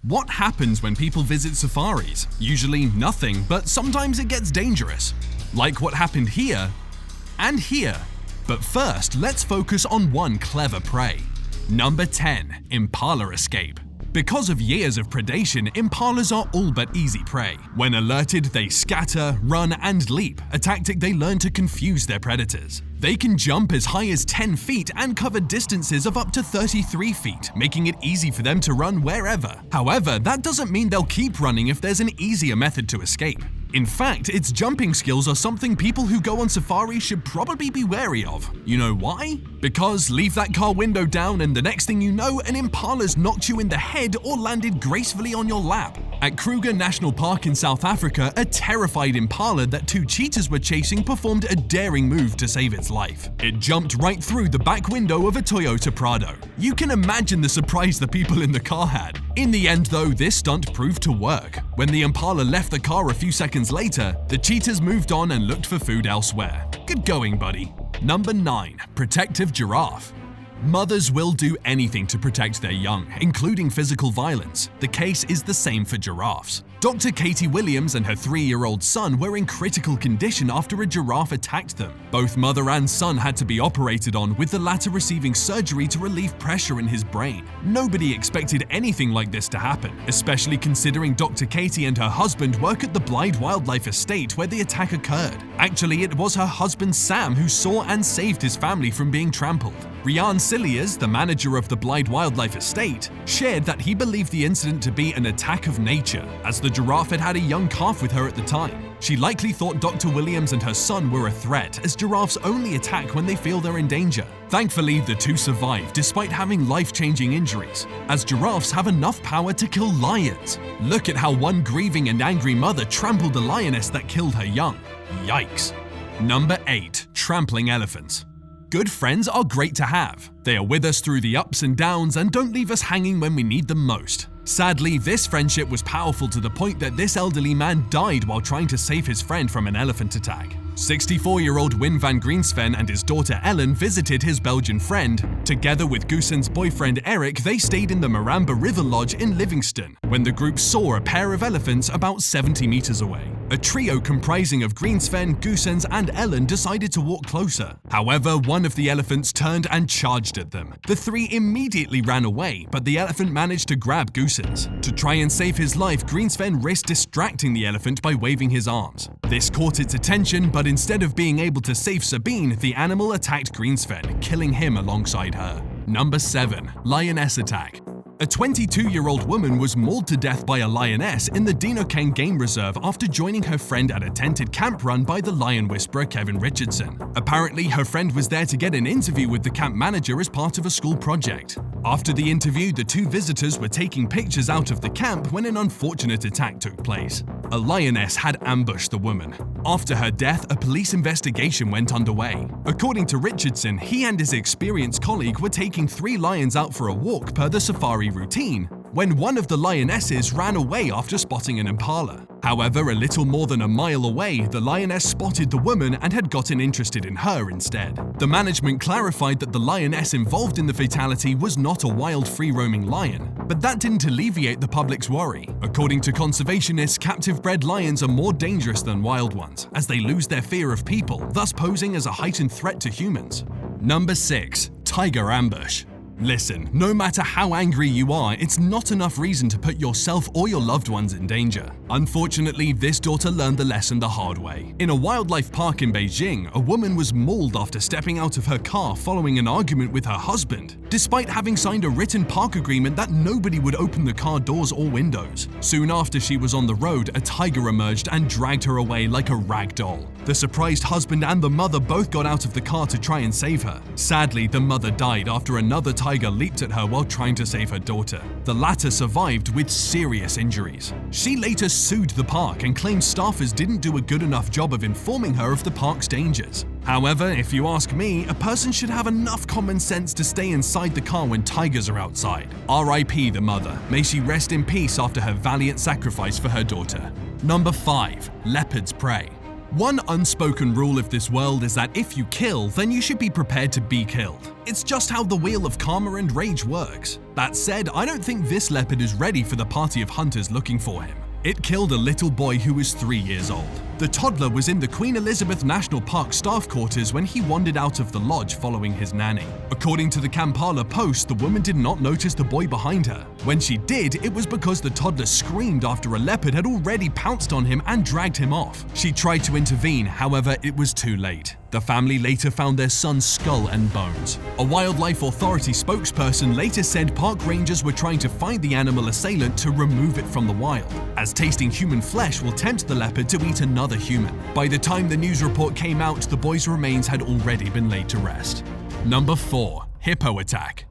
What happens when people visit safaris? Usually nothing, but sometimes it gets dangerous. Like what happened here and here. But first, let's focus on one clever prey. Number 10. Impala Escape. Because of years of predation, impalas are all but easy prey. When alerted, they scatter, run, and leap, a tactic they learn to confuse their predators. They can jump as high as 10 feet and cover distances of up to 33 feet, making it easy for them to run wherever. However, that doesn't mean they'll keep running if there's an easier method to escape. In fact, its jumping skills are something people who go on safari should probably be wary of. You know why? Because leave that car window down and the next thing you know, an impala's knocked you in the head or landed gracefully on your lap. At Kruger National Park in South Africa, a terrified impala that two cheetahs were chasing performed a daring move to save its life. It jumped right through the back window of a Toyota Prado. You can imagine the surprise the people in the car had. In the end though, this stunt proved to work. When the impala left the car a few seconds later, the cheetahs moved on and looked for food elsewhere. Good going, buddy. Number 9. Protective Giraffe. Mothers will do anything to protect their young, including physical violence. The case is the same for giraffes. Dr. Katie Williams and her 3-year-old son were in critical condition after a giraffe attacked them. Both mother and son had to be operated on, with the latter receiving surgery to relieve pressure in his brain. Nobody expected anything like this to happen, especially considering Dr. Katie and her husband work at the Blythe Wildlife Estate where the attack occurred. Actually, it was her husband Sam who saw and saved his family from being trampled. Rian Cilliers, the manager of the Blythe Wildlife Estate, shared that he believed the incident to be an attack of nature, as the giraffe had a young calf with her at the time. She likely thought Dr. Williams and her son were a threat, as giraffes only attack when they feel they're in danger. Thankfully, the two survived despite having life-changing injuries, as giraffes have enough power to kill lions. Look at how one grieving and angry mother trampled the lioness that killed her young. Yikes. Number 8. Trampling Elephants. Good friends are great to have. They are with us through the ups and downs and don't leave us hanging when we need them most. Sadly, this friendship was powerful to the point that this elderly man died while trying to save his friend from an elephant attack. 64-year-old Wim van Greensven and his daughter Ellen visited his Belgian friend. Together with Goosen's boyfriend Eric, they stayed in the Maramba River Lodge in Livingston when the group saw a pair of elephants about 70 meters away. A trio comprising of Greensven, Goosen's, and Ellen decided to walk closer. However, one of the elephants turned and charged at them. The three immediately ran away, but the elephant managed to grab Goosen's. To try and save his life, Greensven risked distracting the elephant by waving his arms. This caught its attention, but instead of being able to save Sabine, the animal attacked Greensven, killing him alongside her. Number 7. Lioness Attack. A 22-year-old woman was mauled to death by a lioness in the Dinokeng Game Reserve after joining her friend at a tented camp run by the lion whisperer Kevin Richardson. Apparently, her friend was there to get an interview with the camp manager as part of a school project. After the interview, the two visitors were taking pictures out of the camp when an unfortunate attack took place. A lioness had ambushed the woman. After her death, a police investigation went underway. According to Richardson, he and his experienced colleague were taking 3 lions out for a walk per the safari routine, when one of the lionesses ran away after spotting an impala. However, a little more than a mile away, the lioness spotted the woman and had gotten interested in her instead. The management clarified that the lioness involved in the fatality was not a wild free-roaming lion, but that didn't alleviate the public's worry. According to conservationists, captive-bred lions are more dangerous than wild ones, as they lose their fear of people, thus posing as a heightened threat to humans. Number 6. Tiger Ambush. Listen, no matter how angry you are, it's not enough reason to put yourself or your loved ones in danger. Unfortunately, this daughter learned the lesson the hard way. In a wildlife park in Beijing, a woman was mauled after stepping out of her car following an argument with her husband, despite having signed a written park agreement that nobody would open the car doors or windows. Soon after she was on the road, a tiger emerged and dragged her away like a rag doll. The surprised husband and the mother both got out of the car to try and save her. Sadly, the mother died after another tiger leaped at her while trying to save her daughter. The latter survived with serious injuries. She later sued the park and claimed staffers didn't do a good enough job of informing her of the park's dangers. However, if you ask me, a person should have enough common sense to stay inside the car when tigers are outside. R.I.P. the mother. May she rest in peace after her valiant sacrifice for her daughter. Number 5. Leopard's Prey. One unspoken rule of this world is that if you kill, then you should be prepared to be killed. It's just how the wheel of karma and rage works. That said, I don't think this leopard is ready for the party of hunters looking for him. It killed a little boy who was 3 years old. The toddler was in the Queen Elizabeth National Park staff quarters when he wandered out of the lodge following his nanny. According to the Kampala Post, the woman did not notice the boy behind her. When she did, it was because the toddler screamed after a leopard had already pounced on him and dragged him off. She tried to intervene, however, it was too late. The family later found their son's skull and bones. A wildlife authority spokesperson later said park rangers were trying to find the animal assailant to remove it from the wild, as tasting human flesh will tempt the leopard to eat another human. By the time the news report came out, the boy's remains had already been laid to rest. Number 4. Hippo Attack.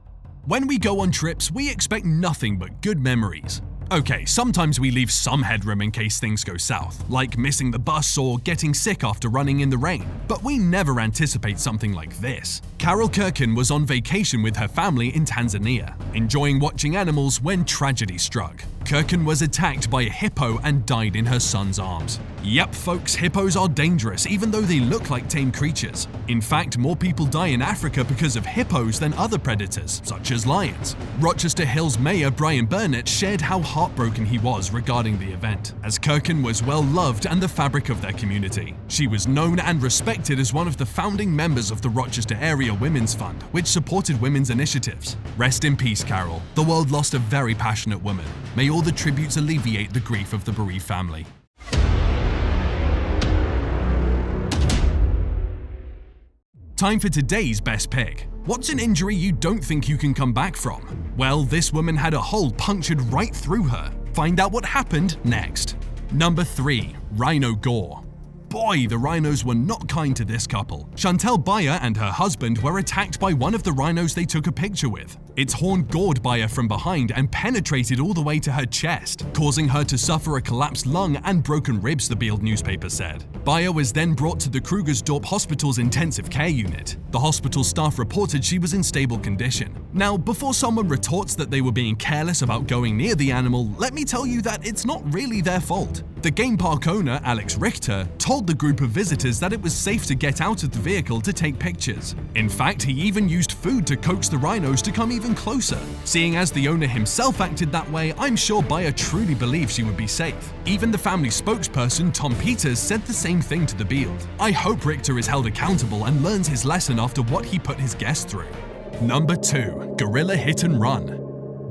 When we go on trips, we expect nothing but good memories. Okay, sometimes we leave some headroom in case things go south, like missing the bus or getting sick after running in the rain. But we never anticipate something like this. Carol Kirkin was on vacation with her family in Tanzania, enjoying watching animals when tragedy struck. Kirkin was attacked by a hippo and died in her son's arms. Yep, folks, hippos are dangerous even though they look like tame creatures. In fact, more people die in Africa because of hippos than other predators, such as lions. Rochester Hills Mayor Brian Burnett shared how heartbroken he was regarding the event, as Kirkin was well loved and the fabric of their community. She was known and respected as one of the founding members of the Rochester Area Women's Fund, which supported women's initiatives. Rest in peace, Carol. The world lost a very passionate woman. May all the tributes alleviate the grief of the bereaved family. Time for today's best pick. What's an injury you don't think you can come back from? Well, this woman had a hole punctured right through her. Find out what happened next. Number 3. Rhino Gore. Boy, the rhinos were not kind to this couple. Chantel Bayer and her husband were attacked by one of the rhinos they took a picture with. Its horn gored Bayer from behind and penetrated all the way to her chest, causing her to suffer a collapsed lung and broken ribs, the Bild newspaper said. Bayer was then brought to the Krugersdorp Hospital's intensive care unit. The hospital staff reported she was in stable condition. Now, before someone retorts that they were being careless about going near the animal, let me tell you that it's not really their fault. The game park owner, Alex Richter, told the group of visitors that it was safe to get out of the vehicle to take pictures. In fact, he even used food to coax the rhinos to come even closer. Seeing as the owner himself acted that way, I'm sure Bayer truly believed she would be safe. Even the family spokesperson, Tom Peters, said the same thing to the Bild. I hope Richter is held accountable and learns his lesson after what he put his guests through. Number 2. Gorilla Hit and Run.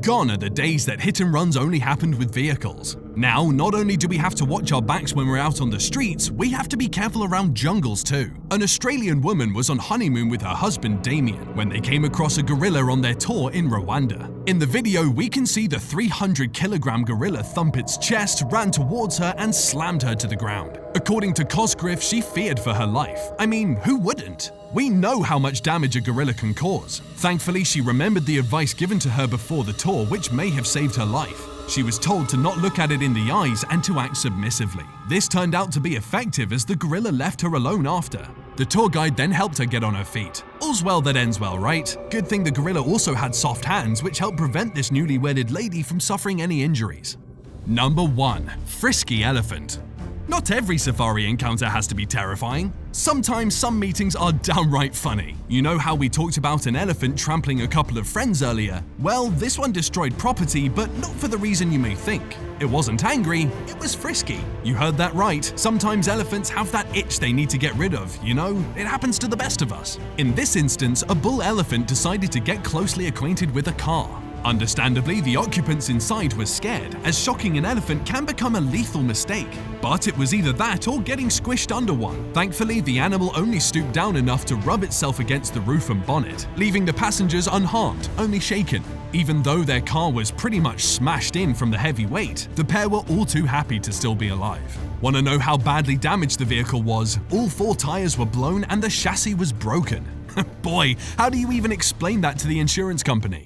Gone are the days that hit and runs only happened with vehicles. Now, not only do we have to watch our backs when we're out on the streets, we have to be careful around jungles too. An Australian woman was on honeymoon with her husband Damien when they came across a gorilla on their tour in Rwanda. In the video, we can see the 300-kilogram gorilla thump its chest, ran towards her and slammed her to the ground. According to Cosgriff, she feared for her life. I mean, who wouldn't? We know how much damage a gorilla can cause. Thankfully, she remembered the advice given to her before the tour, which may have saved her life. She was told to not look at it in the eyes and to act submissively. This turned out to be effective as the gorilla left her alone after. The tour guide then helped her get on her feet. All's well that ends well, right? Good thing the gorilla also had soft hands, which helped prevent this newly wedded lady from suffering any injuries. Number 1. Frisky Elephant. Not every safari encounter has to be terrifying. Sometimes some meetings are downright funny. You know how we talked about an elephant trampling a couple of friends earlier? Well, this one destroyed property, but not for the reason you may think. It wasn't angry, it was frisky. You heard that right. Sometimes elephants have that itch they need to get rid of, you know? It happens to the best of us. In this instance, a bull elephant decided to get closely acquainted with a car. Understandably, the occupants inside were scared, as shocking an elephant can become a lethal mistake. But it was either that or getting squished under one. Thankfully, the animal only stooped down enough to rub itself against the roof and bonnet, leaving the passengers unharmed, only shaken. Even though their car was pretty much smashed in from the heavy weight, the pair were all too happy to still be alive. Want to know how badly damaged the vehicle was? All 4 tires were blown and the chassis was broken. Boy, how do you even explain that to the insurance company?